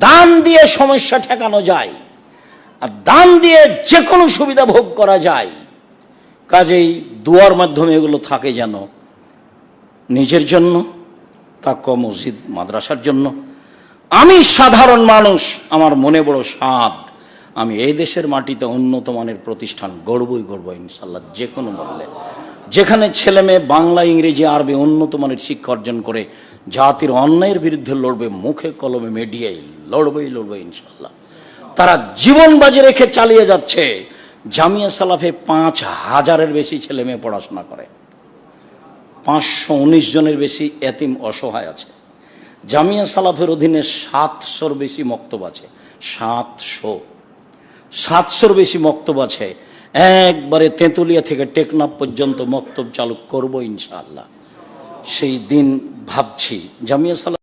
দান দিয়ে সমস্যা ঠেকানো যায়, আর দান দিয়ে যে কোনো সুবিধা ভোগ করা যায়। কাজেই দুয়ার মাধ্যমে এগুলো থাকে যেন নিজের জন্য, তাকওয়া মসজিদ মাদ্রাসার জন্য। আমি সাধারণ মানুষ, আমার মনে বড় সাধ, আমি এই দেশের মাটিতে উন্নত মানের প্রতিষ্ঠান গড়বই গড়ব ইনশাল্লাহ, যে কোনো মূল্যে। যেখানে ছেলে মেয়ে বাংলা, ইংরেজি, আরবি উন্নত মানের শিক্ষা অর্জন করে জাতির অন্যায়ের বিরুদ্ধে লড়বে, মুখে কলমে মিডিয়ায় লড়বে ইনশাল্লাহ। তারা জীবন বাজি রেখে চালিয়ে যাচ্ছে। জামিয়া সালাফে 5,000-এর বেশি ছেলে মেয়ে পড়াশোনা করে, 519 জনের বেশি এতিম অসহায় আছে। জামিয়া সালাফের অধীনে 700-র বেশি মক্তব আছে, 700-র বেশি মক্তব আছে। একবারে তেঁতুলিয়া থেকে টেকনাফ পর্যন্ত মক্তব চালু করব ইনশাআল্লাহ। সেই দিন ভাবছি জামিয়া সালাফ